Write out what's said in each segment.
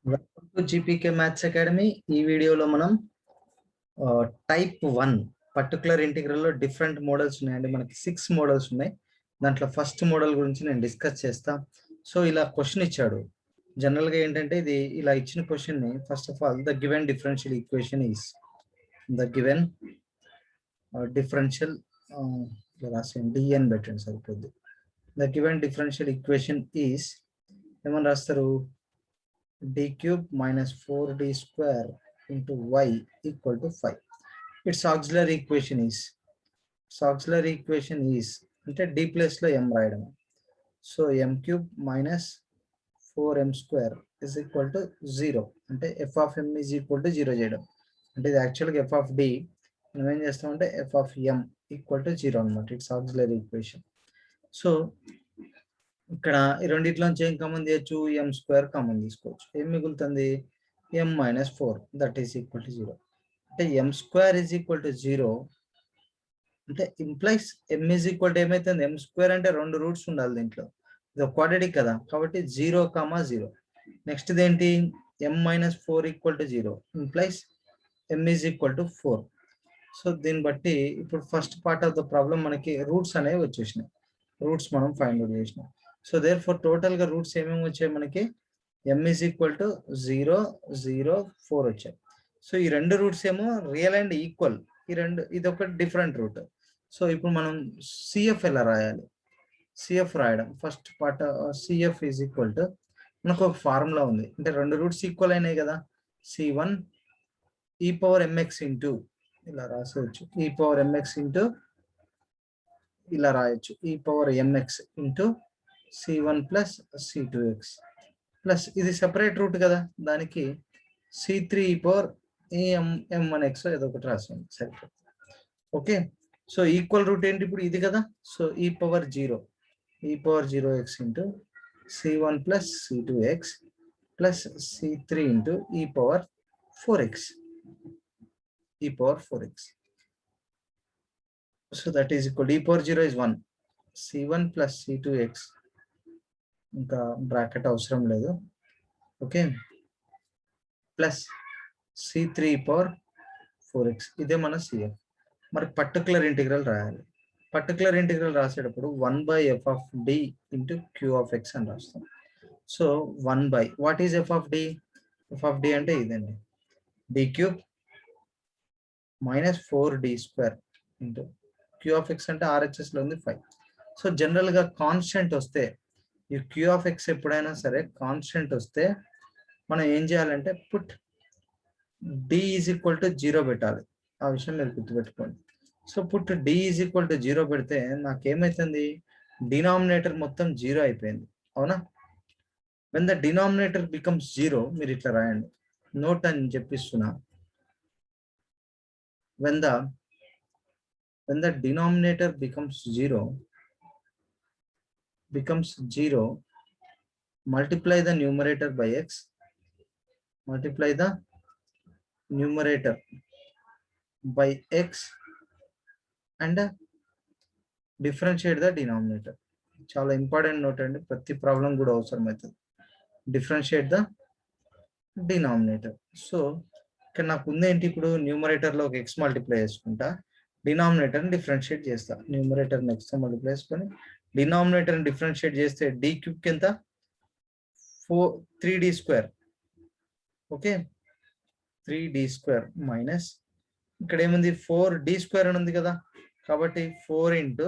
Welcome to GPK maths academy. ఈ వీడియోలో మనం టైప్ 1 పర్టికులర్ ఇంటిగ్రల్ లో డిఫరెంట్ మోడల్స్ ఉన్నాయండి. మనకి 6 మోడల్స్ ఉన్నాయి. దాంట్లో ఫస్ట్ మోడల్ గురించి నేను డిస్కస్ చేస్తా. సో ఇలా క్వశ్చన్ ఇచ్చాడు. జనరల్ గా ఏంటంటే ఇది ఇలా ఇచ్చిన క్వశ్చన్ ని first of all the given differential equation is the given differential రాసేయండి, డిఎన్ పెట్టండి సరిపోద్ది. The given differential equation is ఏమని రాస్తారు? d cube minus 4d square into y equal to 5. Its auxiliary equation is అంటే d place లో m రాయడం. So m cube minus 4m square is equal to 0. అంటే f of m is equal to 0 చేయడం. అంటే ఇది యాక్చువల్గా f of d మనం ఏం చేస్తామంటే f of m equal to 0 అనమాట. It's auxiliary equation. సో ఇక్కడ ఈ రెండిట్లోంచి ఏం కామన్ చేయొచ్చు? ఎం స్క్వేర్ కామన్ తీసుకోవచ్చు. ఏం మిగులుతుంది? M minus 4 that is equal to 0. అంటే m square is equal to 0 అంటే implies m is equal to ఏమైతుంది? ఎం స్క్వేర్ అంటే 2 రూట్స్ ఉండాలి దీంట్లో. ఇది క్వాడ్రాటిక్ కదా, కాబట్టి 0, 0. నెక్స్ట్ ఏంటి? M minus 4 equal to 0 implies m is equal to 4. So దీన్ని బట్టి ఇప్పుడు first part of the problem మనకి రూట్స్ అనేవి వచ్చేసినాయి. రూట్స్ మనం ఫైండ్ అవుట్ చేసినాం. సో దేర్ ఫర్ టోటల్ గా రూట్స్ ఏమేమి వచ్చాయి మనకి? m ఈజ్ ఈక్వల్ టు 0, 0, 4 వచ్చాయి. సో ఈ రెండు రూట్స్ ఏమో రియల్ అండ్ ఈక్వల్. ఇది ఒక డిఫరెంట్ రూట్. సో ఇప్పుడు మనం సిఎఫ్ ఎలా రాయాలి? సిఎఫ్ రాయడం first part CF is equal to మనకు ఒక ఫార్ములా ఉంది. అంటే రెండు రూట్స్ ఈక్వల్ అయినాయి కదా. C1 e power mx into ఇలా రాసేయచ్చు. e పవర్ mx ఇంటూ ఇలా రాయొచ్చు. e power mx into C1 plus C2x plus ఇది సెపరేట్ రూట్ కదా, దానికి C3 పవర్ m1x ఏదో ఒకటి రాసింది సరిపోతుంది. ఓకే, సో ఈక్వల్ రూట్ ఏంటి ఇప్పుడు? ఇది కదా. So e power 0x into C1 plus C2x plus C3 into e power 4x. So that is equal e power 0 is 1. C1 plus C2x ఇంకా bracket అవసరం లేదు. Okay, plus C3 power 4x ఇదే మన CF. మరి particular integral రాయాలి. Particular integral రాసేటప్పుడు 1/f of d into q of x అని రాస్తాం. So 1 what is f of d? f of d అంటే ఇదండి, d cube minus 4d square into q of x అంటే RHS లో ఉంది 5. సో జనరల్ గా కాన్స్టెంట్ వస్తే ఈ q of x ఎప్పుడైనా సరే కాన్స్టెంట్ వస్తే మనం ఏం చేయాలంటే put d is equal to 0 పెట్టాలి. ఆ విషయం మీరు గుర్తుపెట్టుకోండి. So put d is equal to 0 పెడితే నాకేమైతుంది? డినామినేటర్ మొత్తం 0 అయిపోయింది, అవునా? వెన్ ద డినామినేటర్ బికమ్స్ 0 మీరు ఇట్లా రాయండి, నోట్ అని చెప్పిస్తున్నా. When the denominator becomes 0 multiply the numerator by x, multiply the numerator by x and differentiate the denominator. చాలా ఇంపార్టెంట్ నోట్ అండి, ప్రతి ప్రాబ్లం కూడా అవసరం అవుతుంది. Differentiate the denominator. సో ఇక్కడ నాకు ఉందేంటి? ఇప్పుడు న్యూమరేటర్ లో ఒక x మల్టిప్లై చేసుకుంటా, డినామినేటర్ ని డిఫరెన్షియేట్ చేస్తా. న్యూమరేటర్ ని x తో మల్టిప్లై చేసుకొని డినామినేటర్ ని డిఫరెన్షియేట్ చేస్తే d క్యూబ్ కి ఎంత? 3d square. Okay, 3d square minus ఇక్కడ ఏముంది? 4d స్క్వేర్ అని ఉంది కదా, కాబట్టి 4 ఇంటూ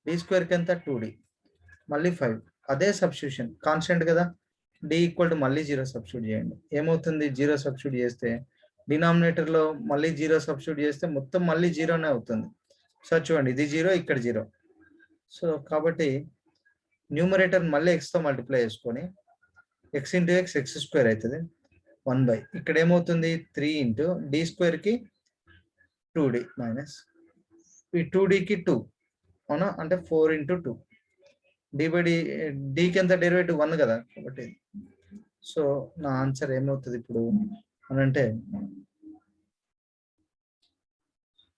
d స్క్వేర్ కి ఎంత? 2d మళ్ళీ 5. అదే సబ్స్టిట్యూషన్, కాన్స్టెంట్ కదా, d ఈక్వల్ టు మళ్ళీ 0 సబ్స్టిట్యూట్ చేయండి. ఏమవుతుంది? 0 సబ్స్టిట్యూట్ చేస్తే డినామినేటర్ లో మళ్ళీ 0 సబ్స్టిట్యూట్ చేస్తే మొత్తం మళ్ళీ 0నే అవుతుంది. సో చూడండి, ఇది 0, ఇక్కడ 0. సో కాబట్టి న్యూమరేటర్ మళ్ళీ x తో మల్టిప్లై చేసుకొని x ఇంటూ x స్క్వేర్ అవుతుంది 1/. ఇక్కడ ఏమవుతుంది? 3 ఇంటూ d స్క్వేర్ కి 2d మైనస్ ఈ 2d కి 2, అవునా? అంటే 4 ఇంటూ 2 d కి ఎంత డెరివేటివ్ 1 కదా, కాబట్టి సో నా ఆన్సర్ ఏమవుతుంది ఇప్పుడు అనంటే,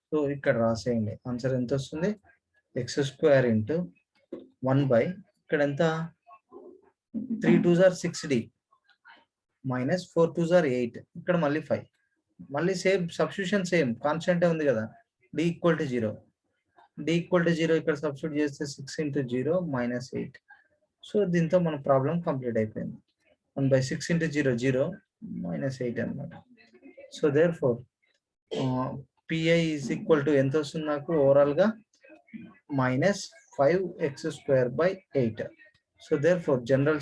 సో ఇక్కడ రాసేయండి. ఆన్సర్ ఎంత వస్తుంది? x స్క్వేర్ ఇంటూ 1/, ఇక్కడ ఎంత? 3 2s are 6d minus 4 2s are 8 ఇక్కడ మళ్ళీ 5 మళ్ళీ సేమ్ సబ్స్టిట్యూషన్ సేమ్ కాన్స్టెంట్ ఉంది కదా d equal to 0 ఇక్కడ సబ్స్టిట్యూట్ చేస్తే 6 into 0 minus 8 సో దీంతో మన ప్రాబ్లం కంప్లీట్ అయిపోయింది 1/6 into 0 0 minus 8 అన్నమాట so therefore pi is equal to ఎంత వస్తుంది నాకు ఓవరాల్ గా minus 5x square by 8 so therefore general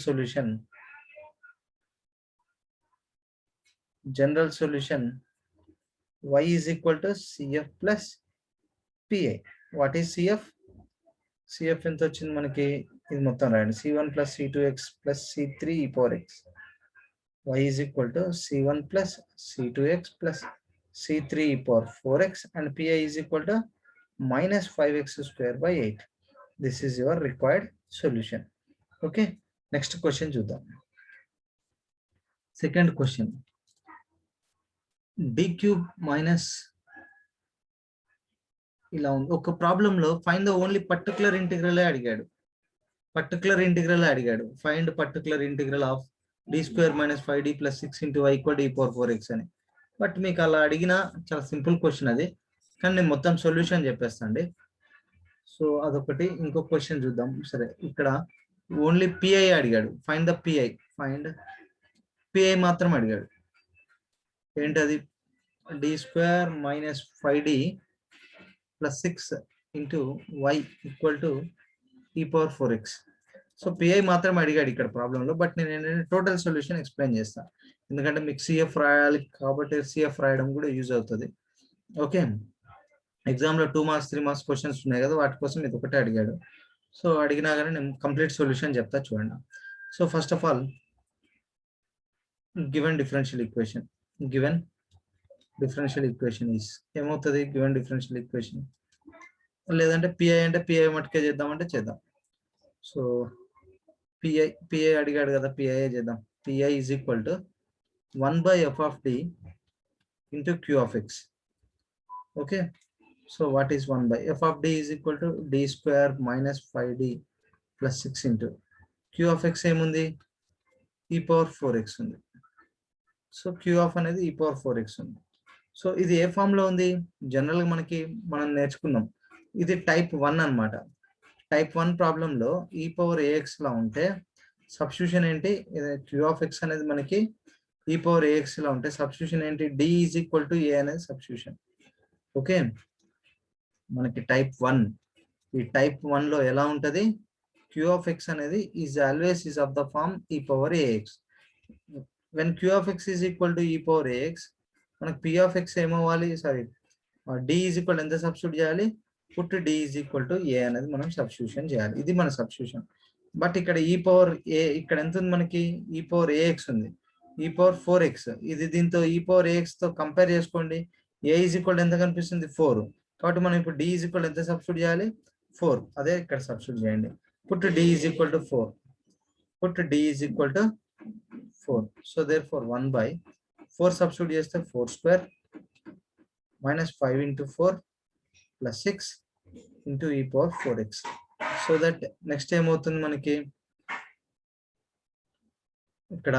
solution y is equal to cf plus pi what is cf ఎంత వచ్చింది మనకి ఇది మొత్తం రాయండి c1 plus c2x plus c3 e power x y is equal to c1 plus c2x plus c3 e power 4x and pi is equal to minus 5x square by 8 this is your required solution okay next question చూద్దాం second question d cube minus ఇలా ఉంది ఒక problem లో find the only particular integral అడిగాడు find particular integral of d square minus 5d plus 6 into y equal to e power 4x అని but మీకు అలా అడిగినా చాలా సింపుల్ క్వశ్చన్ అది కానీ నేను మొత్తం సొల్యూషన్ చెప్పేస్తాండి సో అదొకటి ఇంకో క్వశ్చన్ చూద్దాం సరే ఇక్కడ ఓన్లీ పిఐ అడిగాడు ఫైండ్ ద పిఐ మాత్రం అడిగాడు ఏంటది d square minus 5d plus 6 into y equal to e power 4x so pi మాత్రం అడిగాడు ఇక్కడ ప్రాబ్లంలో బట్ నేను టోటల్ సొల్యూషన్ ఎక్స్ప్లెయిన్ చేస్తాను ఎందుకంటే మీకు సిఎఫ్ రాయాలి కాబట్టి సిఎఫ్ రాయడం కూడా యూజ్ అవుతుంది ఓకే ఎగ్జామ్లో 2 మార్క్స్ 3 మార్క్స్ క్వశ్చన్స్ ఉన్నాయి కదా వాటి కోసం ఇది ఒకటే అడిగాడు సో అడిగినా కానీ నేను కంప్లీట్ సొల్యూషన్ చెప్తా చూడండి so first of all given differential equation is ఏమవుతుంది గివెన్ డిఫరెన్షియల్ ఈక్వేషన్ లేదంటే పిఐ అంటే పిఐ మట్టుకే చేద్దామంటే చేద్దాం సో పిఐ అడిగాడు కదా పిఐ చేద్దాం pi is equal to 1/f of d into q of x okay so what is 1/f of d is equal to d square minus 5d plus 6 into q of x ఏముంది e power 4x ఉంది so q of అనేది e power 4x ఉంది so ఇది ఏ form లో ఉంది general గా మనం నేర్చుకున్నాం ఇది టైప్ 1 అన్నమాట టైప్ 1 ప్రాబ్లం లో e power ax లా ఉంటే సబ్స్టిట్యూషన్ ఏంటి q of x అనేది మనకి e power ax లా ఉంటే సబ్స్టిట్యూషన్ ఏంటి d is equal to a అనేది సబ్స్టిట్యూషన్ ఓకే మనకి టైప్ 1 ఈ టైప్ 1 లో ఎలా ఉంటది q of x అనేది is always is of the form e power ax when q of x is equal to e power ax మనకి p of x ఏమవ్వాలి sorry d is equal ఎంత substitute చేయాలి put d is equal to a అనేది మనం substitution చేయాలి ఇది మన substitution but ఇక్కడ e power a ఇక్కడ ఎంత ఉంది మనకి e power ax ఉంది e power 4x ఇది దీంతో e power ax తో కంపేర్ చేసుకోండి a is equal ఎంత కనిపిస్తుంది 4 కాబట్టి మనం ఇప్పుడు d is equal ఎంత సబ్స్టిట్యూట్ చేయాలి 4 అదే ఇక్కడ సబ్స్టిట్యూట్ చేయండి put d is equal to 4 so therefore 1/4 substitute చేస్తే 4 square minus 5 into 4 plus 6 into e power 4x so that next ఏమవుతుంది మనకి ఇక్కడ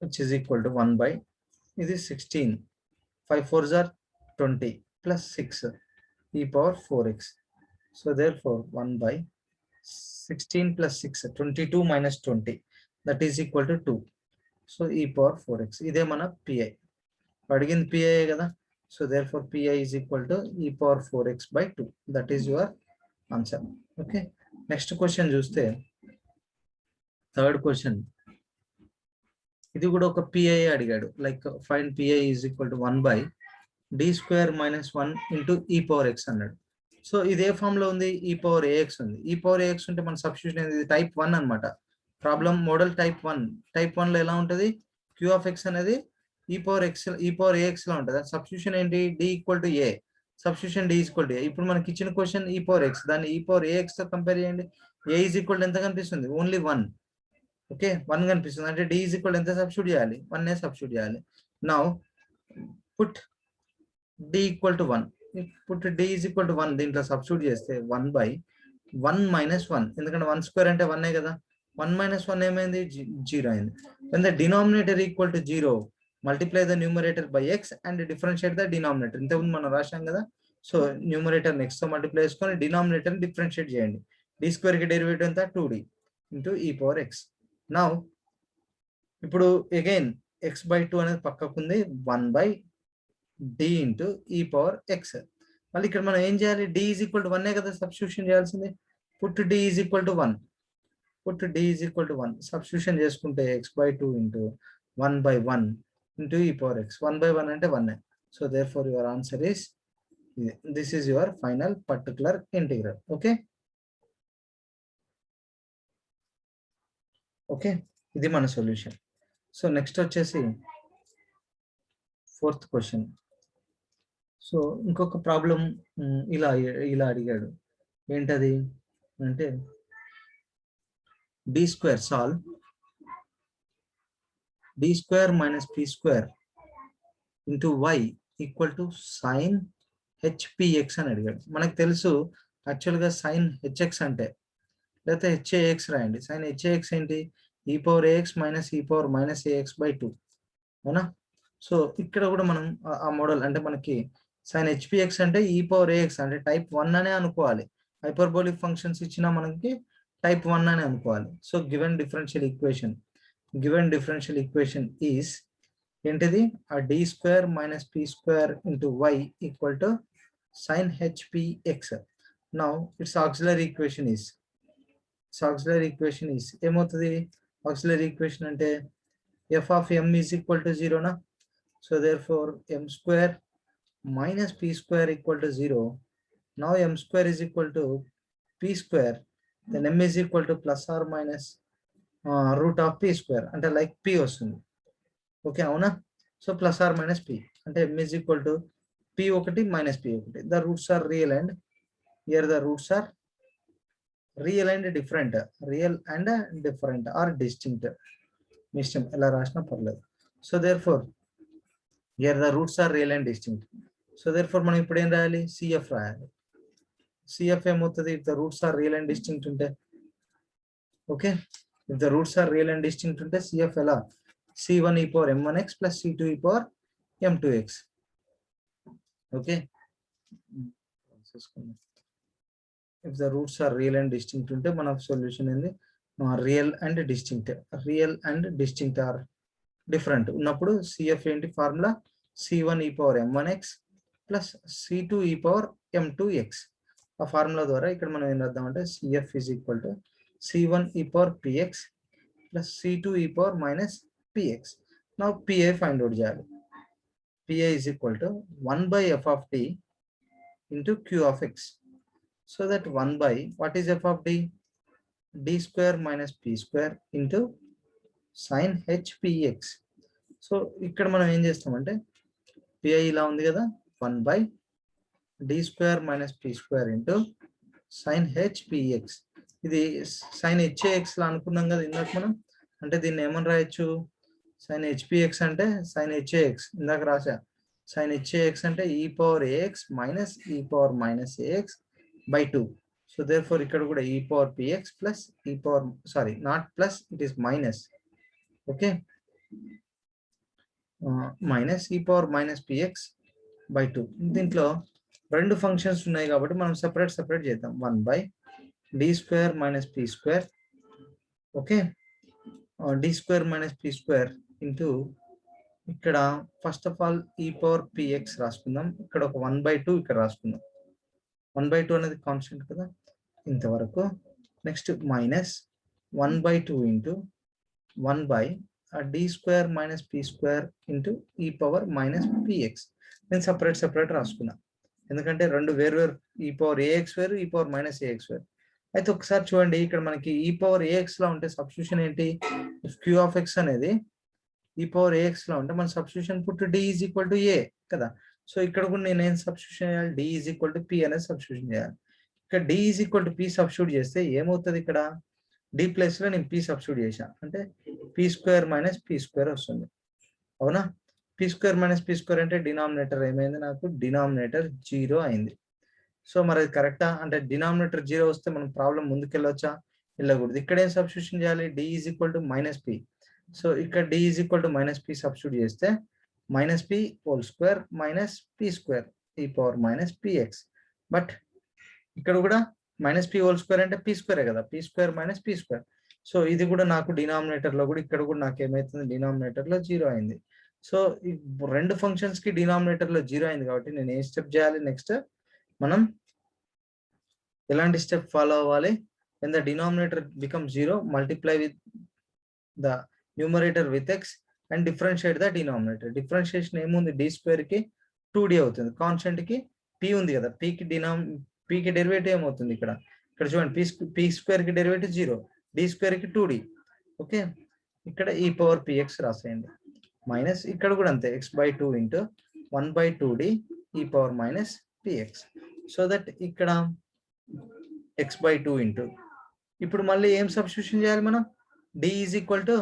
which is equal to 1 by ఇది 16 5 4s are 20 plus 6 e power 4x so therefore 1 by 16 plus 6 22 minus 20 that is equal to 2 so e power 4x ఇదే మన pi అడిగింది pi కదా so therefore pi is equal to e power 4x by 2 that is your answer okay next question చూస్తే third question ఇది కూడా ఒక pi అడిగాడు like find pi is equal to 1/d square minus 1 into e power x అన్నాడు so ఇది ఏ form లో ఉంది e power ax ఉంది e power ax ఉంటే మన సబ్స్టిట్యూషన్ అనేది టైప్ 1 అన్నమాట ప్రాబ్లం మోడల్ టైప్ 1 లో ఎలా ఉంటది q of x అనేది e power ax లా ఉంటది సబ్స్టిట్యూషన్ ఏంటి d equal to a substitution d equal to a ఇప్పుడు మనకి ఇచ్చిన క్వశ్చన్ e power x దాన్ని e power ax తో కంపేర్ చేయండి a is equal to ఎంత కనిపిస్తుంది ఓన్లీ 1 ఓకే 1 కనిపిస్తుంది అంటే d is equal ఎంత సబ్స్టిట్యూట్ చేయాలి 1 నే సబ్స్టిట్యూట్ చేయాలి now put d equal to 1 put d is equal to 1 దీంట్లో సబ్స్టిట్యూట్ చేస్తే 1/1 minus 1 ఎందుకంటే 1 స్క్వేర్ అంటే 1 కదా 1 minus 1 ఏమైంది 0 అయింది when the denominator equal to 0, multiply the numerator by x and differentiate the denominator. ఇంతకుముందు మనం రాశాం కదా. సో న్యూమరేటర్ నెక్స్ట్ తో మల్టిప్లై చేసుకొని డినామినేటర్ డిఫరెన్షియేట్ చేయండి. d స్క్వేర్ కి డెరివేటివ్ ఎంత 2d into e power x. Now ఇప్పుడు అగైన్ x/2 అనేది పక్కకుంది 1/d into e power x. మళ్ళీ ఇక్కడ మనం ఏం చేయాలి? d ఈజ్ ఈక్వల్ టు 1 కదా సబ్స్టిట్యూషన్ చేయాల్సింది. Put d is equal to 1. Put d is equal to 1 substitution చేసుకుంటే x/2 into 1/1 into e power x. 1/1 అంటే 1. So therefore your answer is, this is your final particular integral. Okay, ఇది మన solution. So next వచ్చేసి fourth question. So ఇంకొక problem ఇలా అడిగాడు. ఏంటది అంటే d square solve d square minus p square into y equal to sin hpx అని అడిగాడు. మనకు తెలుసు యాక్చువల్గా sin hx అంటే, లేకపోతే hax రాయండి. sin hax ఏంటి? e power ax minus e power minus ax/2 అవునా? సో ఇక్కడ కూడా మనం ఆ మోడల్ అంటే మనకి sin hpx అంటే e పవర్ ax అంటే టైప్ 1 అనే అనుకోవాలి. హైపర్బోలిక్ ఫంక్షన్స్ ఇచ్చినా మనకి టైప్ 1 అనే అనుకోవాలి. So given differential equation is ఏంటిది? ఆ d square minus p square into y equal to sin hpx. Now it's auxiliary equation is ఏమవుతుంది? ఆక్సిలరీ ఈక్వేషన్ అంటే f of m is equal to 0 నా. So therefore m square minus p square equal to 0. Now m square is equal to p square, then m is equal to plus or minus root of p square అంటే like p వస్తుంది. Okay అవునా? So plus or minus p అంటే m is equal to p1 minus p1. The roots are real and here the roots are real and different or distinct. మీ ఇష్టం ఎలా రాసినా పర్లేదు. So therefore here the roots are real and distinct. So therefore మనం ఇప్పుడు ఏం రాయాలి? cf రాయాలి. cf ఏమవుతుంది? If the roots are real and distinct ఉంటే, okay, if the roots are real and distinct ఉంటే cf ఎలా? c1 e power m1x plus c2 e power m2x. Okay, if the roots are real and distinct ఉంటే మన solution ఏంది? Real and distinct or different ఉన్నప్పుడు cf ఏంటి formula? c1 e power m1x plus c2 e power m2x. ఆ formula ద్వారా ఇక్కడ మనం ఏం రాద్దామంటే cf is equal to c1 e power px plus c2 e power minus px. Now pi find out చేయాలి. pi is equal to 1 by f of t into q of x. So that 1 by what is f of t? d square minus p square into sin hpx. So ఇక్కడ మనం ఏం చేస్తామంటే pi ఇలా ఉంది కదా, 1 by d square minus p square into sin hpx. ఇది sin hax లా అనుకున్నాం కదా ఇందాక మనం. అంటే దీన్ని ఏమని రాయొచ్చు? sin hpx అంటే sin hax ఇందాక రాసా. sin hax అంటే e power ax minus e power minus ax by 2. So therefore ఇక్కడ కూడా e power px plus e power not plus, it is minus. Okay, minus e power minus px by 2. దీంట్లో రెండు functions ఉన్నాయి కాబట్టి మనం separate చేద్దాం. 1 by d square minus p square, okay, d square minus p square into ఇక్కడ first of all e power px రాసుకుందాం. ఇక్కడ ఒక 1/2 ఇక్కడ రాసుకుందాం. 1/2 అనేది కాన్స్టెంట్ కదా ఇంతవరకు. Next minus 1/2 into 1 by d square minus p square into e power minus px. నేను separate రాసుకున్నా ఎందుకంటే రెండు వేరు e పవర్ ax వేరు, e పవర్ మైనస్ ax వేరు. అయితే ఒకసారి చూడండి, ఇక్కడ మనకి e పవర్ ax లా ఉంటే సబ్స్టిట్యూషన్ ఏంటి? q of x అనేది e పవర్ ax లా ఉంటే మన substitution put d is equal to a కదా. సో ఇక్కడ కూడా నేను ఏం సబ్స్టిట్యూషన్ చేయాలి? d is equal to p అనేది సబ్స్టిట్యూషన్ చేయాలి. ఇక్కడ d is equal to p substitute చేస్తే ఏమవుతుంది? ఇక్కడ d ప్లేస్ లో నేను p సబ్స్టిట్యూట్ చేశాను అంటే p square minus p square వస్తుంది. అవునా? p square minus p square అంటే డినామినేటర్ ఏమైంది? నాకు డినామినేటర్ 0 అయింది. సో మరి అది కరెక్టా? అంటే డినామినేటర్ 0 వస్తే మనం ప్రాబ్లం ముందుకెళ్ళొచ్చా? వెళ్ళకూడదు. ఇక్కడ ఏం సబ్స్టిట్యూషన్ చేయాలి, d is equal to minus p. So ఇక్కడ d is equal to minus p substitute చేస్తే minus p whole square minus p square e power minus px. But ఇక్కడ కూడా మైనస్ పి హోల్ స్క్వేర్ అంటే p స్క్వేరే కదా, p square minus p square. So ఇది కూడా నాకు డినామినేటర్ లో కూడా ఇక్కడ కూడా నాకు ఏమైతుంది, డినామినేటర్ లో 0 అయింది. సో ఈ రెండు ఫంక్షన్స్ కి డినామినేటర్ లో 0 అయింది కాబట్టి నేను ఏ స్టెప్ చేయాలి, నెక్స్ట్ మనం ఎలాంటి స్టెప్ ఫాలో అవ్వాలి, when the denominator becomes 0 multiply with the numerator with x and differentiate the denominator. Differentiation ఏముంది, d స్క్వేర్ కి 2d అవుతుంది, కాన్స్టెంట్ కి p ఉంది కదా, p కి డెరివేటివ్ ఏమవుతుంది ఇక్కడ చూడండి, p స్క్వేర్ కి డెరివేటివ్ 0, d స్క్వేర్ కి 2d. ఓకే, ఇక్కడ ఈ పవర్ px రాసేయండి మైనస్ ఇక్కడ కూడా అంతే x/2 ఇంటూ 1/2d ఈ power minus px. So that ఇక్కడ x/2 ఇంటూ ఇప్పుడు మళ్ళీ ఏం సబ్స్టిట్యూషన్ చేయాలి మనం, d ఈజ్ ఈక్వల్ టు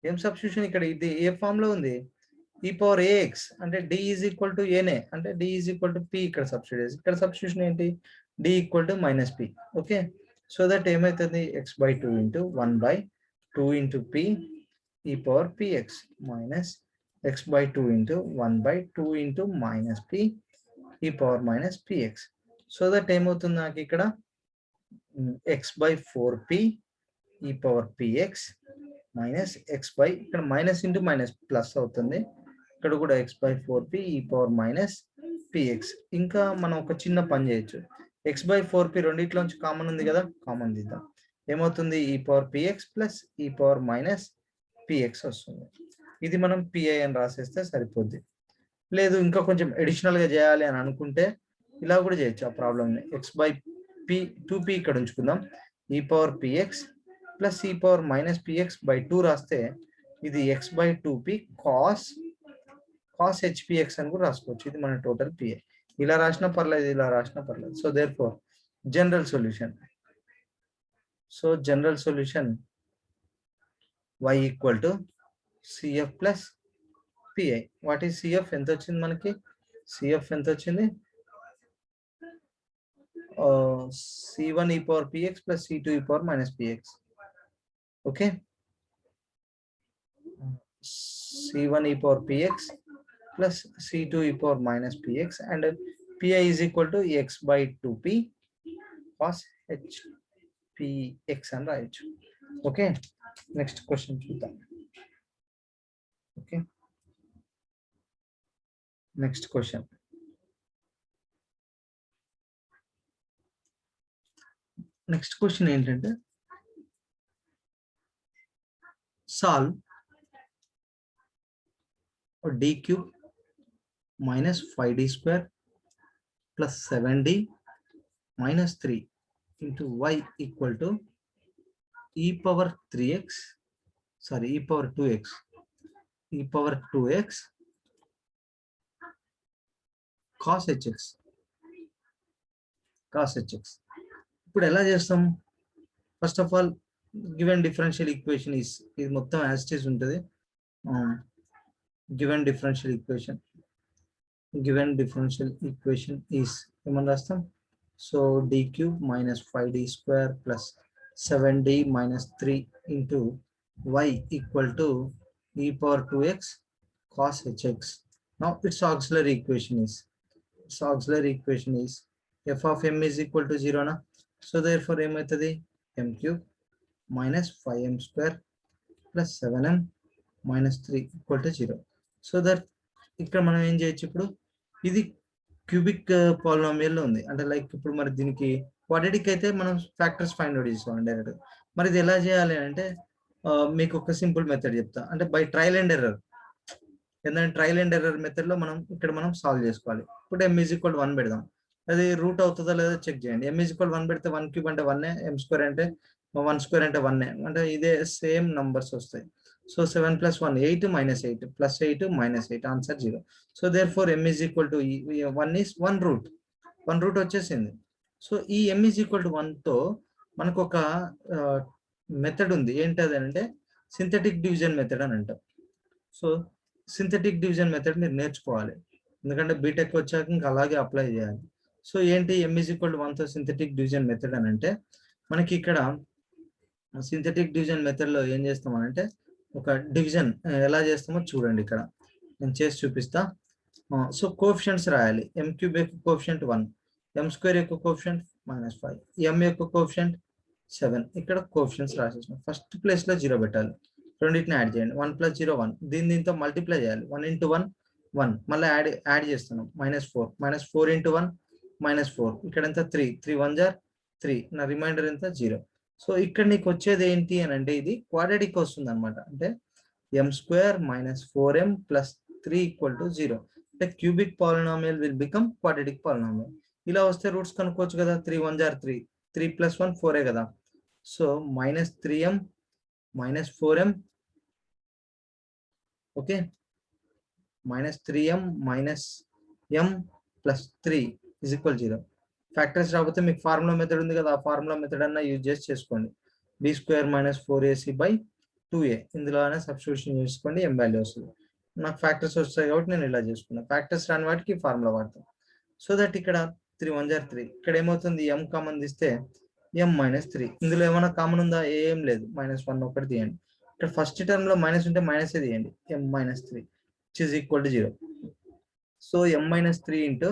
ఏం సబ్స్టిట్యూషన్ ఇక్కడ ఇది ఏ ఫామ్ లో ఉంది, ఈ పవర్ ax అంటే d ఈజ్ ఈక్వల్ టు ఏనే అంటే d is equal to p ఇక్కడ సబ్స్టిట్యూట్, ఇక్కడ సబ్స్టిట్యూషన్ ఏంటి, d equal to minus p. Okay, so that ఏమవుతుంది x/2 ఇంటూ 1/2 ఇంటూ p ఈ power px minus x/2 into 1/2 into minus p ఈ power minus px. So that ఏమవుతుంది నాకు ఇక్కడ x/4p ఈ పవర్ px మైనస్ ఇక్కడ మైనస్ ఇంటూ మైనస్ ప్లస్ అవుతుంది, ఇక్కడ కూడా x/4p ఈ పవర్ మైనస్ px. ఇంకా మనం ఒక చిన్న పని చేయొచ్చు, x/4p రెండిట్లోంచి కామన్ ఉంది కదా, కామన్ తీద్దాం, ఏమవుతుంది ఈ power px plus e power minus px వస్తుంది. ఇది మనం pi అని రాసేస్తే సరిపోద్ది. లేదు ఇంకా కొంచెం అడిషనల్ గా చేయాలి అని అనుకుంటే ఇలా కూడా చేయొచ్చు ఆ ప్రాబ్లమ్ని, x/2p ఇక్కడ ఉంచుకుందాం, ఈ power px plus e power minus px/2 రాస్తే ఇది x/2p cos hpx అని కూడా రాసుకోవచ్చు, ఇది మన టోటల్ pi. ఇలా రాసినా పర్లేదు, ఇలా రాసినా పర్లేదు. So therefore general solution, y equal to cf plus pi. What is cf, ఎంత వచ్చింది మనకి, cf ఎంత వచ్చింది, c1 e power px plus c2 e power minus px. Okay, c1 e power px plus c2 e power minus px and pi is equal to x/2p cos hpx and right. Okay, next question చూద్దాం. Okay, next question. Next question ఏంటంటే solve d cube minus 5d square plus 7d minus 3 into y equal to e power 3x sorry e power 2x cos hx. ఇప్పుడు ఎలా చేస్తాం, first of all given differential equation is, ఇది మొత్తం as it is ఉంటుంది, given differential equation is ఏమని రాస్తాం, so d cube minus 5d square plus 7d minus 3 into y equal to e power 2x cos hx. Now its auxiliary equation is f of m is equal to 0 na. So therefore ఏమవుతుంది m cube minus 5m square plus 7m minus 3 equal to 0. So that ఇక్కడ మనం ఏం చేయొచ్చు, ఇప్పుడు ఇది cubic polynomial ఉంది అంటే like ఇప్పుడు మరి దీనికి క్వాడ్రాటిక్ అయితే మనం ఫ్యాక్టర్స్ ఫైండ్ అవుట్ చేసుకోవాలి డైరెక్ట్. మరి ఇది ఎలా చేయాలి అంటే మీకు ఒక సింపుల్ మెథడ్ చెప్తా, అంటే బై ట్రయల్ అండ్ ఎర్రర్. ఏంటంటే ట్రయల్ అండ్ ఎర్రర్ మెథడ్ లో మనం సాల్వ్ చేసుకోవాలి. ఇప్పుడు m ఈజ్ ఈక్వల్ 1 పెడదాం, అది రూట్ అవుతుందా లేదా చెక్ చేయండి. m ఈజ్ ఈక్వల్ 1 పెడితే 1 క్యూబ్ అంటే 1, m స్క్వేర్ అంటే 1 స్క్వేర్ అంటే 1, అంటే ఇదే సేమ్ నంబర్స్ వస్తాయి. So 7 + 1 8 - 8 + 8 - 8 answer 0. So therefore m is equal to 1 is 1 root వచ్చేసింది. సో ఈ m ఈజ్ ఈక్వల్ టు 1 తో మనకు ఒక మెథడ్ ఉంది, ఏంటది అంటే సింథటిక్ డివిజన్ మెథడ్ అని అంటాం. సో సింథటిక్ డివిజన్ మెథడ్ మీరు నేర్చుకోవాలి, ఎందుకంటే బీటెక్ వచ్చాక ఇంకా అలాగే అప్లై చేయాలి. సో ఏంటి m ఈజ్ ఈక్వల్ టు 1 తో సింథటిక్ డివిజన్ మెథడ్ అని అంటే, మనకి ఇక్కడ సింథటిక్ డివిజన్ మెథడ్లో ఏం చేస్తామనంటే ఒక డివిజన్ ఎలా చేస్తామో చూడండి. ఇక్కడ నేను చేసి చూపిస్తా. సో కోఎఫిషియంట్స్ రాయాలి. ఎం క్యూబ్ యొక్క కోఎఫిషియంట్ 1, ఎం స్క్వేర్ యొక్క కోఎఫిషియంట్ -5, ఎం యొక్క కోఎఫిషియంట్ 7. ఇక్కడ కోఎఫిషియంట్స్ రాసేసాం. ఫస్ట్ ప్లేస్లో 0 పెట్టాలి. రెండింటిని యాడ్ చేయండి. 1 + 0 1. దీంతో మల్టిప్లై చేయాలి. 1 × 1 1. మళ్ళీ యాడ్ చేస్తున్నాం. -4 -4 × 1 -4. ఇక్కడ ఎంత 3 3 1 = 3. నా రిమైండర్ ఎంత 0. సో ఇక్కడ నీకు వచ్చేది ఏంటి అని అంటే ఇది క్వాడ్రాటిక్ వస్తుంది అనమాట. అంటే m² - 4m + 3 = 0. అంటే cubic polynomial will become quadratic polynomial. ఇలా వస్తే రూట్స్ కనుక్కోవచ్చు కదా. 3 1 = 3. 3 + 1 4 కదా. So -3m - 4m, okay, -3m - m + 3 = 0. Factors రాకపోతే మీకు ఫార్ములా మెథడ్ ఉంది కదా, ఆ ఫార్ములా మెథడ్ అన్న యూజ్ చేసి చేసుకోండి. b² - 4ac/2a. ఇందులో అయినా సబ్స్టిట్యూషన్ చేసుకోండి, m వాల్యూ వస్తుంది. నాకు ఫ్యాక్టర్స్ వస్తాయి కాబట్టి నేను ఇలా చేసుకున్నాను. ఫ్యాక్టర్స్ రాని వాటికి ఫార్ములా వాడతాం. సో దట్ ఇక్కడ 3 1 = 3. ఇక్కడ ఏమవుతుంది, m కామన్ తీస్తే m - 3. ఇందులో ఏమైనా కామన్ ఉందా? ఏం లేదు. -1 ఒకటి తీయండి. ఇక్కడ ఫస్ట్ టర్మ్ లో మైనస్ ఉంటే మైనస్ తీయండి. m - 3 = 0. So m - 3 ×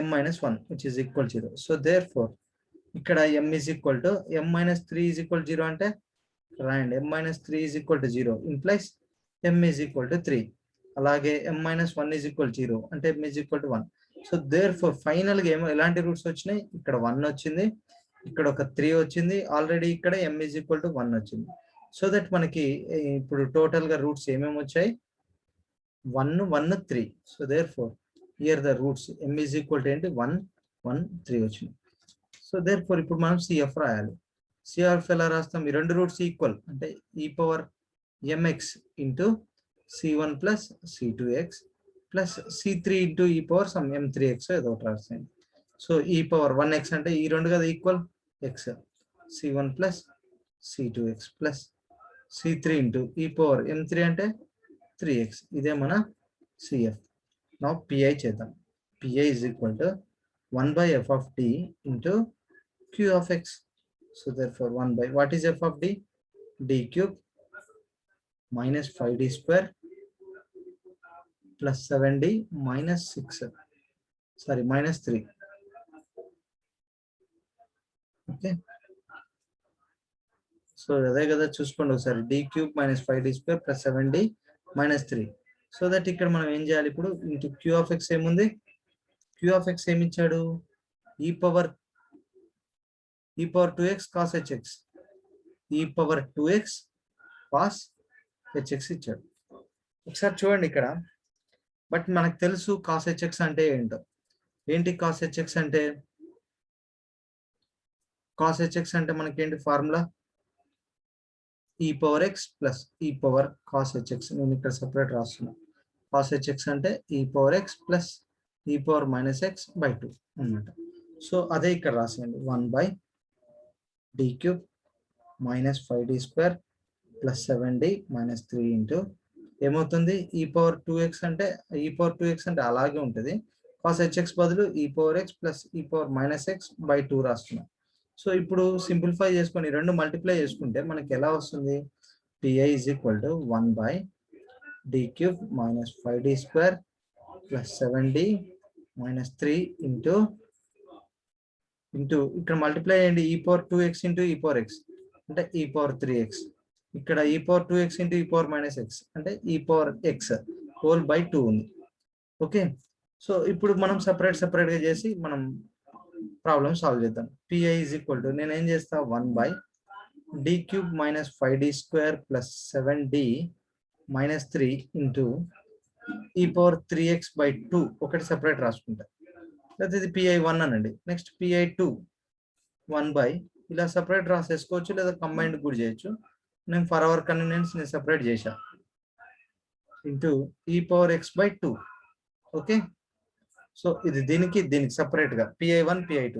m - 1 = 0. So therefore ఇక్కడ m m - 3 = 0 అంటే రాయండి. m - 3 = 0 implies m = 3. అలాగే m - 1 = 0 అంటే m = 1. సో therefore ఫైనల్ గా ఎలాంటి రూట్స్ వచ్చినాయి? ఇక్కడ 1 వచ్చింది, ఇక్కడ ఒక 3 వచ్చింది, ఆల్రెడీ ఇక్కడ m = 1 వచ్చింది. సో దట్ మనకి ఇప్పుడు టోటల్ గా రూట్స్ ఏమేమి వచ్చాయి? 1 1 3. So therefore here the roots m = ఏంటి? 1 1 3 వచ్చింది. సో therefore ఇప్పుడు మనం CF రాయాలి. CF ఎలా రాస్తాం? ఈ రెండు రూట్స్ ఈక్వల్ అంటే e⁻mx × c1 + c2x + c3 × e⁻m3x ఏదో ఒకటి రాస్తాను. సో e⁻1x అంటే ఈ రెండు కదా equal x, c1 + c2x + c3 × e⁻m3 అంటే 3x. ఇదే మన CF. నౌ PI చేద్దాం. PI = 1/f of d × q of x. So therefore 1/, what is f of d? d³ - 5d² + 7d - 6, sorry -3. Okay, so అదే కదా, చూసుకోండి ఒకసారి. d³ - 5d² + 7d - 3. So that ఇక్కడ మనం ఏం చేయాలి ఇప్పుడు? ఇంటూ q of x ఏముంది? q of x ఏమి ఇచ్చాడు? e⁻2x cos hx, e⁻2x cos hx ఇచ్చాడు. ఒకసారి చూడండి ఇక్కడ. బట్ మనకు తెలుసు cos hx అంటే ఏంటో. ఏంటి cos hx అంటే? cos hx అంటే మనకేంటి ఫార్ములా? e⁻x + e⁻cos hx. నేను ఇక్కడ సెపరేట్ రాస్తున్నా. cos hx అంటే e⁻x + e⁻−x/2 అన్నమాట. సో అదే ఇక్కడ రాసేయండి. 1/d³ - 5d² + 7d - 3 ఇంటూ ఏమవుతుంది? e⁻2x అంటే అలాగే ఉంటుంది. cos hx బదులు e⁻x + e⁻−x/2 రాస్తున్నాం. సో ఇప్పుడు సింప్లిఫై చేసుకొని రెండు మల్టిప్లై చేసుకుంటే మనకి ఎలా వస్తుంది? PI = 1/d³ - 5d² + 7d - 3 into ఇక్కడ మల్టిప్లై చేయండి. e⁻2x × e⁻x అంటే e⁻3x. ఇక్కడ e⁻2x × e⁻−x అంటే e⁻x /2 ఉంది. ఓకే, సో ఇప్పుడు మనం సెపరేట్ గా చేసి మనం ప్రాబ్లం సాల్వ్ చేద్దాం. PI = నేను ఏం చేస్తా? 1/d³ - 5d² + 7d - 3 into e⁻3x/2 ఒకటి సెపరేట్ రాసుకుంటా. లేకపోతే ఇది PI1 అనండి. నెక్స్ట్ PI2 1/, ఇలా సెపరేట్ రాసేసుకోవచ్చు, లేదా కంబైన్డ్ కూడా చేయొచ్చు. నేను ఫర్ అవర్ కన్వీనియన్స్ నేను సెపరేట్ చేశా. Into e⁻x/2. ఓకే, సో ఇది దీనికి సెపరేట్ గా PI1 PI2.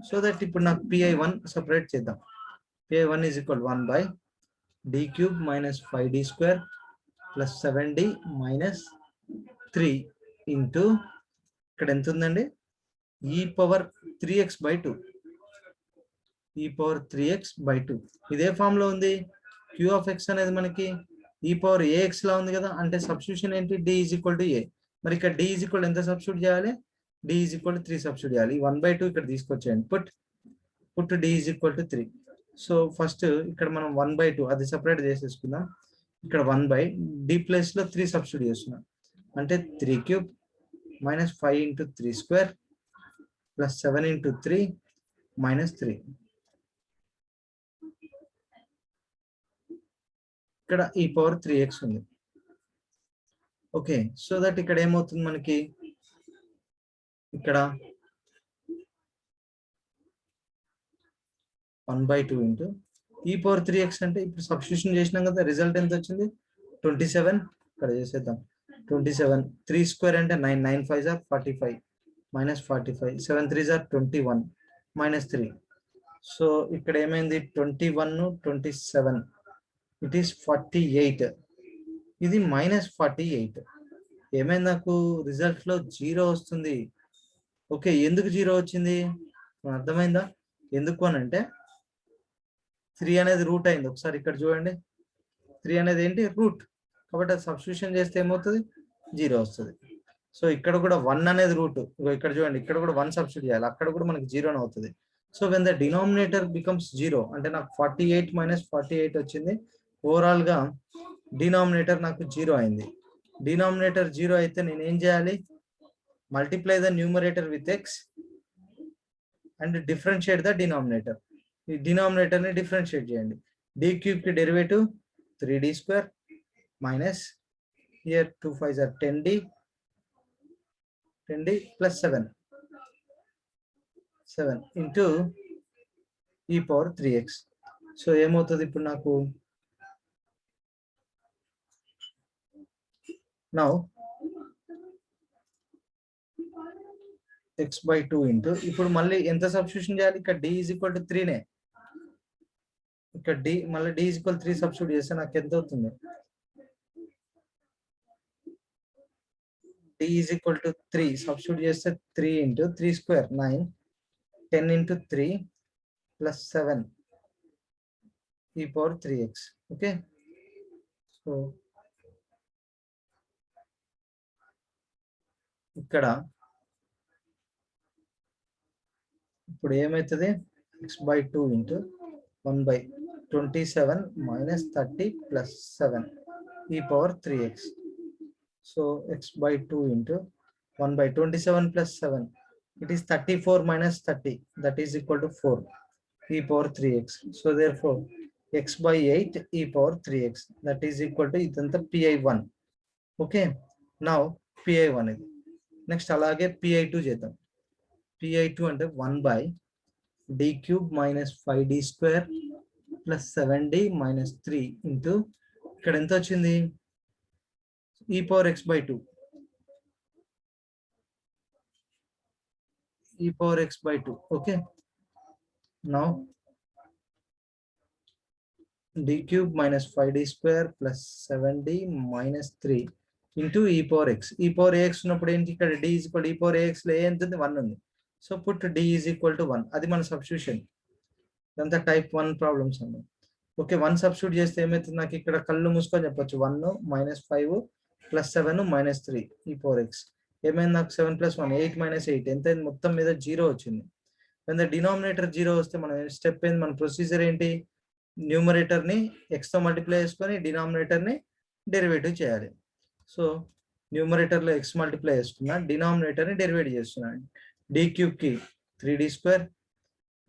సో దట్ ఇప్పుడు నాకు PI1 సెపరేట్ చేద్దాం. PI1 = 1/d³ - 5d² + 7d - 3 into ఇక్కడ ఎంత ఉందండి? e⁻3x/2. e power 3x by 2. ఇదే ఫామ్ లో ఉంది. q ఆఫ్ x అనేది మనకి e పవర్ ax లా ఉంది కదా, అంటే సబ్స్టిట్యూషన్ ఏంటి, d is equal to a. మరి ఇక్కడ d ఈజ్ ఈక్వల్ ఎంత సబ్స్టిట్యూట్ చేయాలి, d is equal to 3 substitute చేయాలి. 1/2 ఇక్కడ తీసుకొచ్చేయండి. Put d is equal to 3. So first ఇక్కడ మనం 1/2 అది సెపరేట్ చేసేసుకుందాం. ఇక్కడ 1 d ప్లేస్ లో 3 సబ్స్టిట్యూట్ చేస్తున్నాం, అంటే 3 cube minus 5 into 3 square plus 7 into 3 minus 3. ఇక్కడ ఈ పవర్ 3x ఉంది. ఓకే, సో దట్ ఇక్కడ ఏమవుతుంది మనకి, ఇక్కడ 1/2 ఇంటూ ఈ పవర్ 3x అంటే ఇప్పుడు సబ్స్టిట్యూషన్ చేసినాం కదా, రిజల్ట్ ఎంత వచ్చింది 27. ఇక్కడ చేసేద్దాం. 27 3 స్క్వేర్ అంటే 9, 9 5 ఆర్ 45 మైనస్ 45, 7 3 ఆర్ 21 మైనస్ 3. సో ఇక్కడ ఏమైంది 21 27, ఇట్ ఈస్ 48. ఇది మైనస్ 48. ఏమైంది, నాకు రిజల్ట్ లో 0 వస్తుంది. ఓకే, ఎందుకు 0 వచ్చింది అర్థమైందా? ఎందుకు అని అంటే 3 అనేది రూట్ అయింది. ఒకసారి ఇక్కడ చూడండి, 3 అనేది ఏంటి, రూట్. కాబట్టి అది సబ్స్టిట్యూషన్ చేస్తే ఏమవుతుంది, 0 వస్తుంది. సో ఇక్కడ కూడా 1 అనేది రూట్. ఇక్కడ చూడండి, ఇక్కడ కూడా 1 సబ్స్టిట్యూట్ చేయాలి, అక్కడ కూడా మనకి 0 అవుతుంది. So when the denominator becomes 0 అంటే నాకు 48 మైనస్ 48 వచ్చింది. ఓవరాల్ గా డినామినేటర్ నాకు 0 అయింది. డినామినేటర్ 0 అయితే నేను ఏం చేయాలి, multiply the numerator with x and differentiate the denominator. ఈ డినామినేటర్ ని డిఫరెన్షియేట్ చేయండి. d క్యూబ్ కి derivative 3d square minus here 2 5 or 10d plus 7 into e power 3x. సో ఏమవుతుంది ఇప్పుడు నాకు, నౌ x/2 ఇంటూ, ఇప్పుడు మళ్ళీ ఎంత సబ్స్టిట్యూషన్ చేయాలి, ఇక్కడ d ఈజ్ ఈక్వల్ టు 3నే, ఇక్కడ d మళ్ళీ d ఈజ్ ఈక్వల్ 3 సబ్స్టిట్యూట్ చేస్తే నాకు ఎంత అవుతుంది, d is equal to 3 substitute చేస్తే 3 ఇంటూ 3 స్క్వేర్ 9, 10 ఇంటూ 3 ప్లస్ 7 ఈ పవర్ 3x. ఓకే, సో ఇక్కడ ఇప్పుడు ఏమవుతుంది, x/2 ఇంటూ 1/27 మైనస్ 30 ప్లస్ 7 ఈ power 3x. So x/2 into 1/27 plus 7, it is 34 minus 30, that is equal to 4 e power 3x. So therefore x/8 e power 3x, that is equal to idantha pi1. Okay, now pi1 ఇది. Next అలాగే pi2 చేద్దాం. pi2 అంటే 1/d cube minus 5d square plus 7d minus 3 into ఇక్కడ ఎంత వచ్చింది, e power x/2, e power x/2. Okay, now d cube minus 5d square plus 7d minus 3 into e power x. E power ax ఉన్నప్పుడు ఏంటి, ఇక్కడ d is equal to e power ax లో ఏ ఎంత ఉంది, 1 ఉంది. So put d is equal to 1. అది మన substitution. ఇదంతా టైప్ 1 ప్రాబ్లమ్స్ అన్నమాట. ఓకే, 1 సబ్స్టిట్యూట్ చేస్తే ఏమవుతుంది, నాకు ఇక్కడ కళ్ళు మూసుకొని చెప్పొచ్చు 1 minus 5 plus 7 minus 3 e power x. ఏమైంది, నాకు 7 + 1 8 - 8 ఎంత అయింది, మొత్తం మీద 0 వచ్చింది. వెన్ ద డినామినేటర్ 0 వస్తే మన స్టెప్ ఏంది, మన ప్రొసీజర్ ఏంటి, న్యూమరేటర్ ని x తో మల్టిప్లై చేసుకొని డినామినేటర్ ని డెరివేటివ్ చేయాలి. సో న్యూమరేటర్ లో x మల్టిప్లై చేసుకున్నా, డినామినేటర్ ని డెరివేట్ చేస్తున్నాను. d క్యూబ్ కి 3d square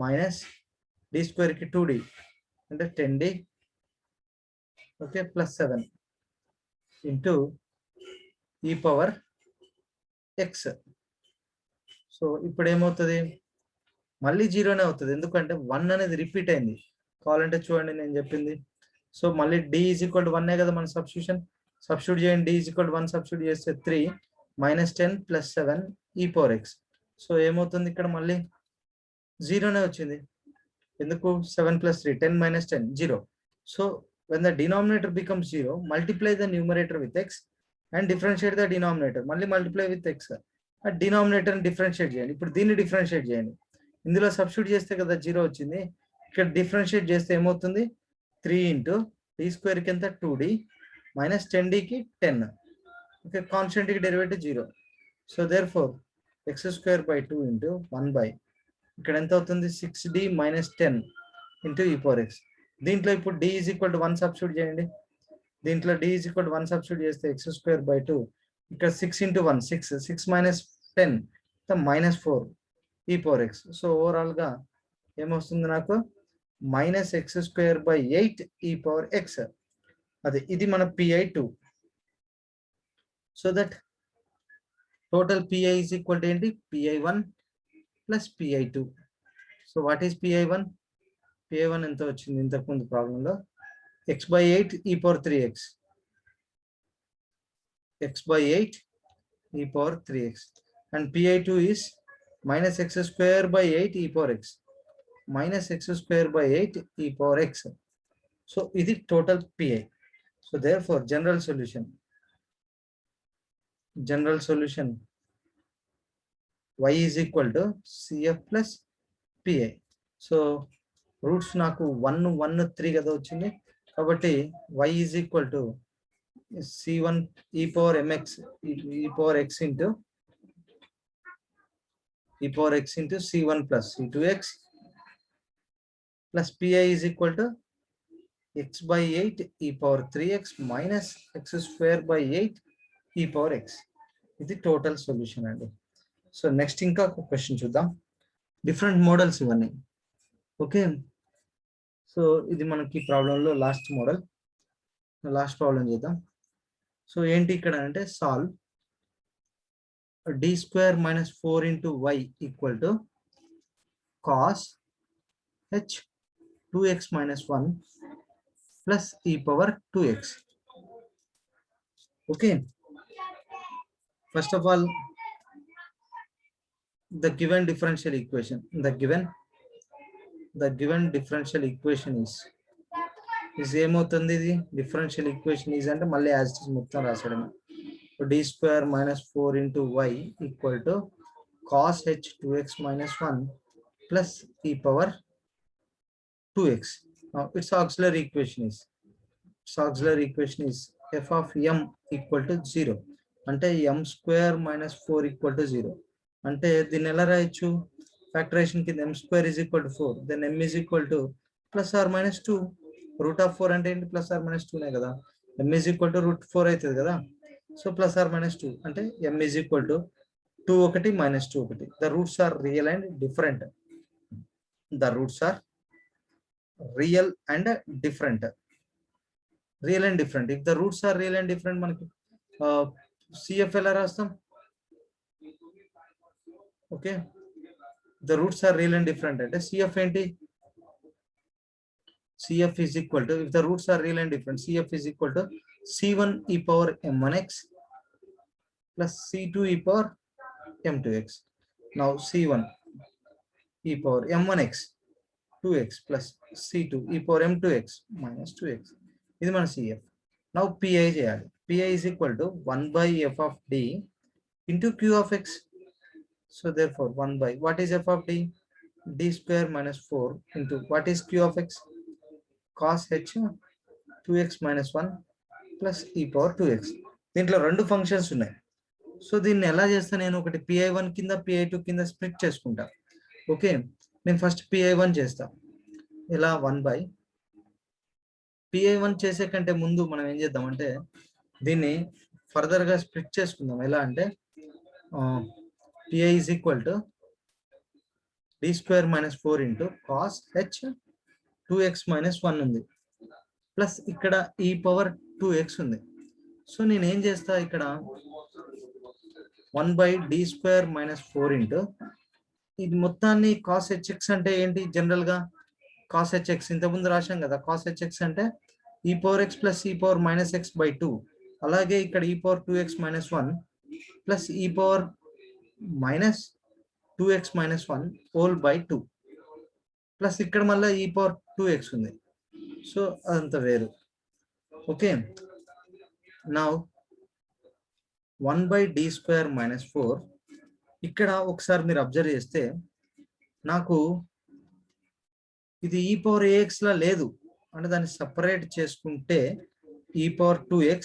minus d square కి 2d అంటే 10d, okay, plus 7 into e power x. So ఇప్పుడు ఏమవుతుంది, మళ్ళీ 0నే అవుతుంది, ఎందుకంటే 1 అనేది రిపీట్ అయింది. కావాలంటే చూడండి నేను చెప్పింది. సో మళ్ళీ d ఈజ్ ఈక్వల్ టు 1 కదా మన సబ్స్టిట్యూషన్. సబ్స్టిట్యూట్ చేయండి, d is equal to 1 substitute చేస్తే 3 మైనస్ 10 ప్లస్ 7 ఈ పవర్ x. సో ఏమవుతుంది, ఇక్కడ మళ్ళీ 0నే వచ్చింది. ఎందుకు, 7 + 3 10 - 10 0. So when the denominator becomes 0, multiply the numerator with x and differentiate the denominator. మళ్ళీ మల్టిప్లై విత్ x. ఆ డినామినేటర్ ని డిఫరెన్షియేట్ చేయండి. ఇప్పుడు దీన్ని డిఫరెన్షియేట్ చేయండి. ఇందులో సబ్స్టిట్యూట్ చేస్తే కదా 0 వచ్చింది. ఇక్కడ డిఫరెన్షియేట్ చేస్తే ఏమవుతుంది 3 ఇంటూ డి స్క్వేర్కి ఎంత 2d మైనస్ 10dకి 10. ఓకే, కాన్స్టెంట్కి derivative 0. So therefore x square by 2 into 1 by ఇక్కడ ఎంత అవుతుంది 6d minus 10 into e power x. దీంట్లో ఇప్పుడు d is equal to 1 substitute చేయండి. దీంట్లో d is equal to 1 substitute చేస్తే ఎక్స్ స్క్వేర్ బై 2 ఇక్కడ 6 ఇంటూ 1 6 మైనస్ 10 మైనస్ 4 ఈ పవర్ ఎక్స్. సో ఓవరాల్గా ఏమొస్తుంది నాకు మైనస్ ఎక్స్ స్క్వేర్ బై 8 ఈ పవర్ ఎక్స్. అదే ఇది మన PI2. So that total PI is equal to ఏంటి PI1 plus PI2. So what is PI1? PI1 ఎంత వచ్చింది ఇంతకుముందు ప్రాబ్లంలో x by 8 e power 3x. x by 8 e power 3x. And PI2 is minus x square by 8 e power x. Minus x square by 8 e power x. So this is total PI. So therefore general solution y is equal to CF plus PI. So roots నాకు 1 1 3 కదా వచ్చింది కాబట్టి y is equal to C1 e power mx e power x into C1 plus C2x plus PI is equal to x by 8 e power 3x minus x square by 8 e power x. ఇది total solution అండి. So next ఇంకా ఒక question చూద్దాం. Different models ఇవన్నీ. Okay, so ఇది మనకి ప్రాబ్లంలో last problem చేద్దాం. సో ఏంటి ఇక్కడ అంటే solve d square minus 4 into y equal to cos h 2x minus 1 plus e power 2x. Okay, first of all the given differential equation is ఏమవుతుంది ఇది డిఫరెన్షియల్ ఈక్వేషన్ ఈజ్ అంటే మళ్ళీ as it is మొత్తం రాసడమే. d square minus 4 into y equal to cos h 2x minus 1 plus e power 2x. Now its auxiliary equation is f of m equal to 0 అంటే m square minus 4 equal to 0 అంటే దీన్ని ఎలా రాయొచ్చు factorisation కింద m square is equal to 4 then m is equal to plus or minus 2. root of 4 అంటే ఏంటి plus or minus 2నే కదా. m is equal to root 4 అవుతుంది కదా. సో ప్లస్ ఆర్ మైనస్ 2 అంటే m is equal to 2 ఒకటి మైనస్ 2 ఒకటి. The roots are real and different. If the roots are real and different మనకి CF ఎలా రాస్తాం? Okay, the roots are real and different అంటే CF ఏంటి? CF is equal to, if the roots are real and different, CF is equal to C1 e power m1x plus C2 e power m2x. Now C1 e power m1x 2x plus C2 e power m2x minus 2x. ఇది మన CF. Now PI చేయాలి. PI is equal to 1 by f of d into q of x. So therefore 1 by, what is f of d? d square minus 4 into, what is q of x? cos h 2x minus 1 plus e power 2x. దీంట్లో రెండు functions ఉన్నాయి. So దీన్ని ఎలా చేస్తా నేను ఒకటి PI1 కింద PI2 కింద స్ప్లిట్ చేసుకుంటా. ఓకే, నేను ఫస్ట్ PI1 చేస్తా. ఇలా 1 by PI1 చేసే కంటే ముందు మనం ఏం చేద్దామంటే దీన్ని ఫర్దర్ గా స్ప్లిట్ చేసుకుందాం. ఎలా అంటే PI is equal to d square minus 4 into cos h 2x minus 1 ఉంది ప్లస్ ఇక్కడ e పవర్ 2x ఉంది. సో నేను ఏం చేస్తా ఇక్కడ 1 by d square minus 4 into ఇది మొత్తాన్ని cos hx అంటే ఏంటి? జనరల్ గా cos hx ఇంతకుముందు రాశాం కదా. cos hx అంటే e power x plus e power minus x by 2. అలాగే ఇక్కడ e power 2x minus 1 plus e power minus 2x minus 1 whole by 2 plus ఇక్కడ మళ్ళీ e పవర్ 2x ఉంది. సో అదంత వేరు. Okay, now 1 by d square minus 4 ఇక్కడ ఒకసారి మీరు అబ్జర్వ్ చేస్తే నాకు ఇది ఈ పవర్ ఏఎక్స్ లా లేదు అంటే దాన్ని సపరేట్ చేసుకుంటే ఈ పవర్ 2x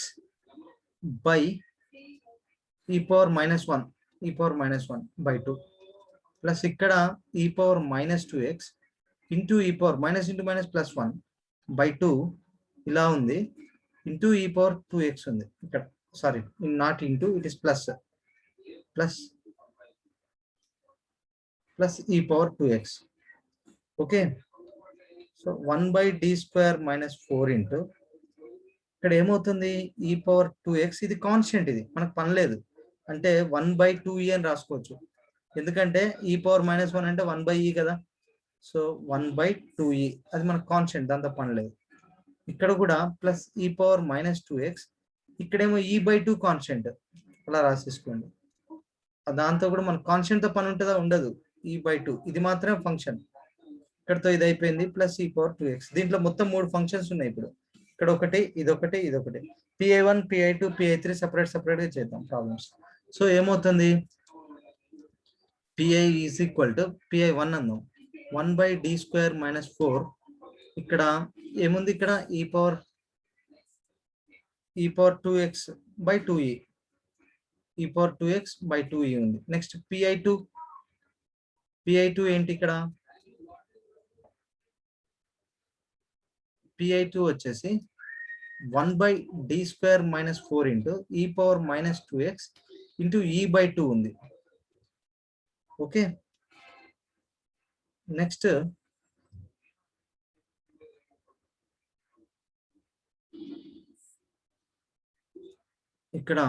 బై ఈ పవర్ -1 ఈ పవర్ -1 బై 2 ప్లస్ ఇక్కడ e power -2x into e power minus into minus +1 by 2 ఇలా ఉంది ఇంటూ ఈ పవర్ 2x ఉంది ఇక్కడ sorry not into it is plus e power 2x okay so 1/d² - 4 into ఇక్కడ ఏమవుతుంది ఈ power 2x ఇది constant ఇది మనకు పని లేదు అంటే 1/2e అని రాసుకోవచ్చు ఎందుకంటే ఈ పవర్ -1 అంటే 1/e కదా సో 1/2e అది మనకు కాన్స్టెంట్ దాంతో పని లేదు ఇక్కడ కూడా ప్లస్ ఈ పవర్ -2x ఇక్కడేమో e/2 కాన్స్టెంట్ అలా రాసేసుకోండి దాంతో కూడా మన కాన్స్టెంట్ తో పని ఉంటుందా ఉండదు e/2 ఇది మాత్రమే ఫంక్షన్ ఇక్కడతో ఇది అయిపోయింది ప్లస్ ఈ పవర్ 2x దీంట్లో మొత్తం 3 ఫంక్షన్స్ ఉన్నాయి ఇప్పుడు ఇక్కడ ఒకటి ఇదొకటి PI1 PI2 PI3 సెపరేట్ గా చేద్దాం ప్రాబ్లమ్స్ సో ఏమవుతుంది PI is equal to PI1 అన్నాం 1/d² - 4 ఇక్కడ ఏముంది ఇక్కడ e power 2x by 2e ఈ పవర్ 2x బై 2e ఉంది నెక్స్ట్ PI2 ఏంటి ఇక్కడ PI2 వచ్చేసి 1/d² - 4 into e power -2x into e/2 ఉంది ఓకే నెక్స్ట్ ఇక్కడ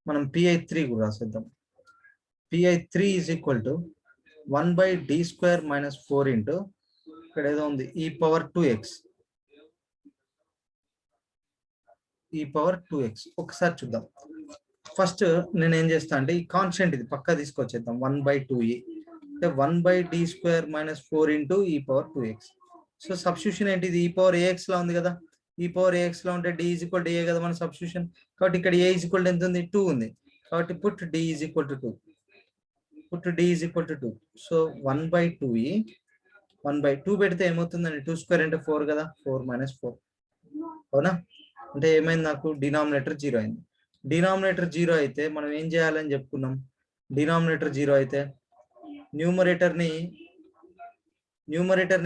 మనం PI3 కూడా రాసేద్దాం PI3 is equal to 1/d² - 4 into ఇక్కడ ఏదో ఉంది ఈ పవర్ 2x ఒకసారి చూద్దాం ఫస్ట్ నేను ఏం చేస్తా అంటే ఈ కాన్స్టెంట్ ఇది పక్కా తీసుకొచ్చేద్దాం 1/2e అంటే 1/d² - 4 into e power 2x so substitution ఏంటి ఇది ఈ పవర్ ax లా ఉంది కదా ఈ పవర్ ax లా ఉంటే d = a కదా మన సబ్స్టిట్యూషన్ కాబట్టి ఇక్కడ a = ఎంత ఉంది 2 ఉంది కాబట్టి పుట్ d = 2 సో 1/2e 1/2 పెడితే ఏమవుతుందండి 2² అంటే 4 కదా 4 - 4 అవునా అంటే ఏమైంది నాకు డినామినేటర్ 0 అయింది డినామినేటర్ 0 అయితే మనం ఏం చేయాలని చెప్పుకున్నాం డినామినేటర్ 0 అయితే న్యూమరేటర్ ని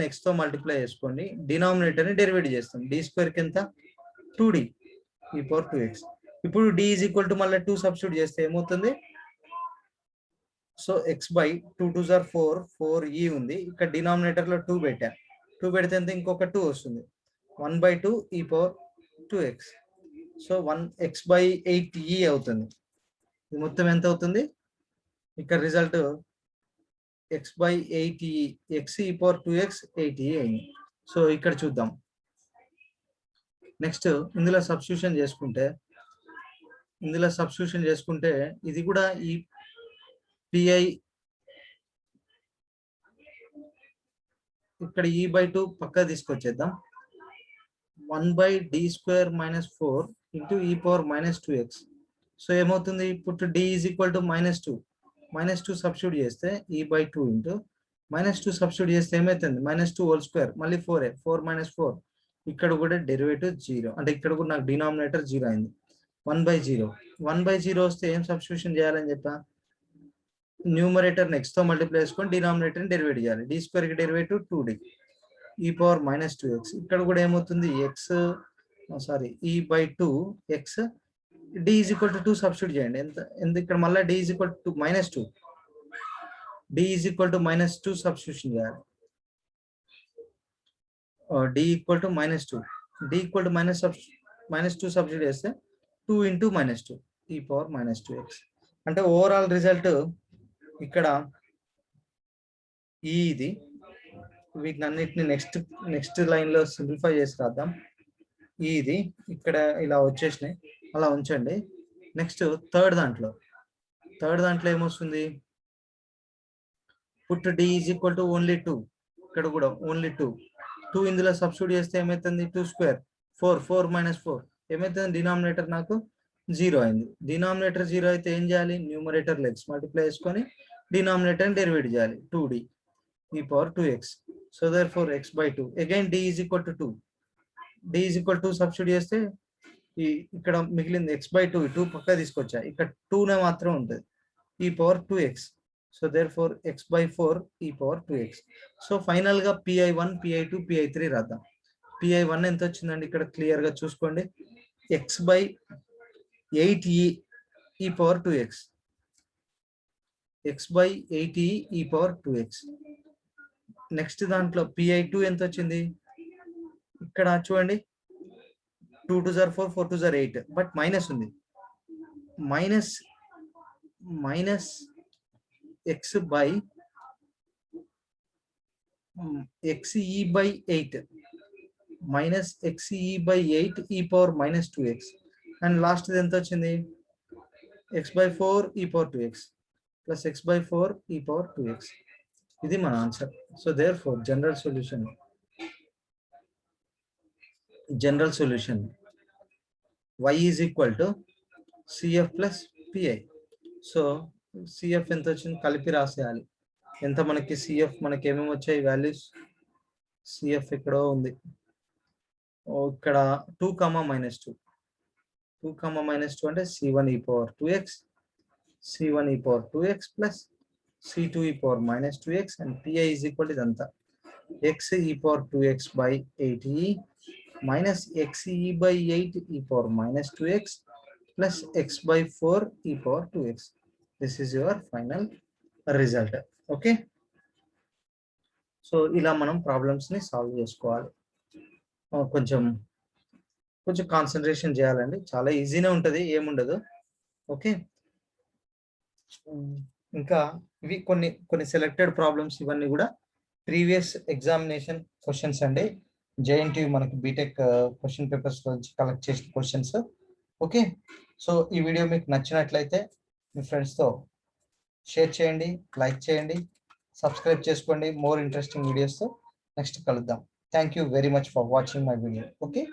x తో మల్టిప్లై చేసుకోండి డినామినేటర్ ని డెరివేట్ చేస్తాం d² కి ఎంత 2d ఈ పవర్ 2x ఇప్పుడు d = మళ్ళీ 2 సబ్స్టిట్యూట్ చేస్తే ఏమవుతుంది so x by 2 2s are 4e ఉంది ఇక్కడ డినామినేటర్ లో 2 పెట్టా 2 పెడితే ఎంత ఇంకొక 2 వస్తుంది 1/2 ఈ power 2x so 1x by 8e అవుతుంది ఇది మొత్తం ఎంత అవుతుంది ఇక్కడ result x by 8e x ఈ పవర్ 2x 8e అయింది సో ఇక్కడ చూద్దాం నెక్స్ట్ ఇందులో సబ్స్టిట్యూషన్ చేసుకుంటే ఇది కూడా ఈ PI ఇక్కడ e/2 పక్కా తీసుకొచ్చేద్దాం 1/d² - 4 into e power -2x so ఏమవుతుంది ఇప్పుడు d = -2 సబ్స్టిట్యూట్ చేస్తే e/2 ఇంటూ -2 సబ్స్టిట్యూట్ చేస్తే ఏమవుతుంది -2² మళ్ళీ 4 - 4 ఇక్కడ కూడా డెరివేటివ్ 0 అంటే ఇక్కడ కూడా నాకు డినామినేటర్ 0 అయింది 1/0 వస్తే ఏం సబ్స్టిట్యూషన్ చేయాలని చెప్పా న్యూమరేటర్ x తో మల్టిప్లై చేసుకొని డినామినేటర్ ని డెరివేట్ చేయాలి d² కి డెరివేటివ్ 2d ఈ పవర్ -2x ఇక్కడ కూడా ఏమవుతుంది e/2 x d = 2 సబ్స్టిట్యూట్ చేయండి ఎంత ఇక్కడ మళ్ళీ d = -2 d = -2 సబ్స్టిట్యూషన్ చేయాలి d = -2 d = -2 సబ్స్టిట్యూట్ చేస్తే 2 × -2 ఈ పవర్ -2x అంటే ఓవరాల్ రిజల్ట్ ఇక్కడ ఇది వీటిని అన్నిటిని నెక్స్ట్ లైన్ లో సింప్లిఫై చేసి రాద్దాం ఇది ఇక్కడ ఇలా వచ్చేసినాయి అలా ఉంచండి నెక్స్ట్ థర్డ్ దాంట్లో ఏమొస్తుంది పుట్ d = ఓన్లీ 2 ఇక్కడ కూడా ఓన్లీ 2 ఇందులో సబ్స్టిట్యూట్ చేస్తే ఏమైతుంది 2² 4 - 4 ఏమైతుంది డినామినేటర్ నాకు 0 అయింది డినామినేటర్ 0 అయితే ఏం చేయాలి న్యూమరేటర్ x మల్టిప్లై చేసుకొని డినామినేటర్ డెరివేట్ చేయాలి 2d e power 2x. So therefore x by 2 again d is equal to 2. d is equal to substitute చేస్తే ఇక్కడ మిగిలింది x by 2 2 పక్క తీసుకొచ్చా ఇక్కడ 2 నే మాత్రం ఉంటుంది e power 2x. So therefore x by 4 e power 2x. So final గా pi1 pi2 pi3 రాద్దాం. pi1 ఎంత వచ్చిందండి ఇక్కడ క్లియర్ గా చూసుకోండి x by 8e e power 2x. x by 8e e power 2x. Next దాంట్లో pi2 ఎంత వచ్చింది ఇక్కడ చూడండి 2 2 4 4 2 8 బట్ మైనస్ ఉంది minus x by xe by 8 minus xe by 8 e power minus 2x and last ఎంత వచ్చింది x by 4 e power 2x plus x by 4 e power 2x. ఇది మన answer. So therefore general solution y is equal to cf plus pi. So cf ఎంత వచ్చింది కలిపి రాసేయాలి ఎంత మనకి cf మనకి ఏమేమి వచ్చాయి వాల్యూస్ cf ఎక్కడో ఉంది ఇక్కడ 2 minus 2 అంటే c1 e power 2x c1 e power 2x plus c2 e power minus 2x and pi is equal to ఇదంతా x e power 2x by 8e minus xe by 8 e power minus 2x plus x by 4 e power 2x. This is your final result. Okay. So ఇలా మనం problems ని solve చేసుకోవాలి. కొంచెం concentration చేయాలండి. చాలా ఈజీనే ఉంటుంది ఏముండదు. ఓకే ఇంకా ఇవి కొన్ని సెలెక్టెడ్ ప్రాబ్లమ్స్ ఇవన్నీ కూడా ప్రీవియస్ ఎగ్జామినేషన్ క్వశ్చన్స్ అండి. జేఎన్టీయూ మనకి బీటెక్ క్వశ్చన్ పేపర్స్ నుంచి కలెక్ట్ చేసిన క్వశ్చన్స్. ఓకే సో ఈ వీడియో మీకు నచ్చినట్లయితే మీ ఫ్రెండ్స్తో షేర్ చేయండి, లైక్ చేయండి, సబ్స్క్రైబ్ చేసుకోండి. మోర్ ఇంట్రెస్టింగ్ వీడియోస్తో నెక్స్ట్ కలుద్దాం. Thank you very much for watching my video. Okay.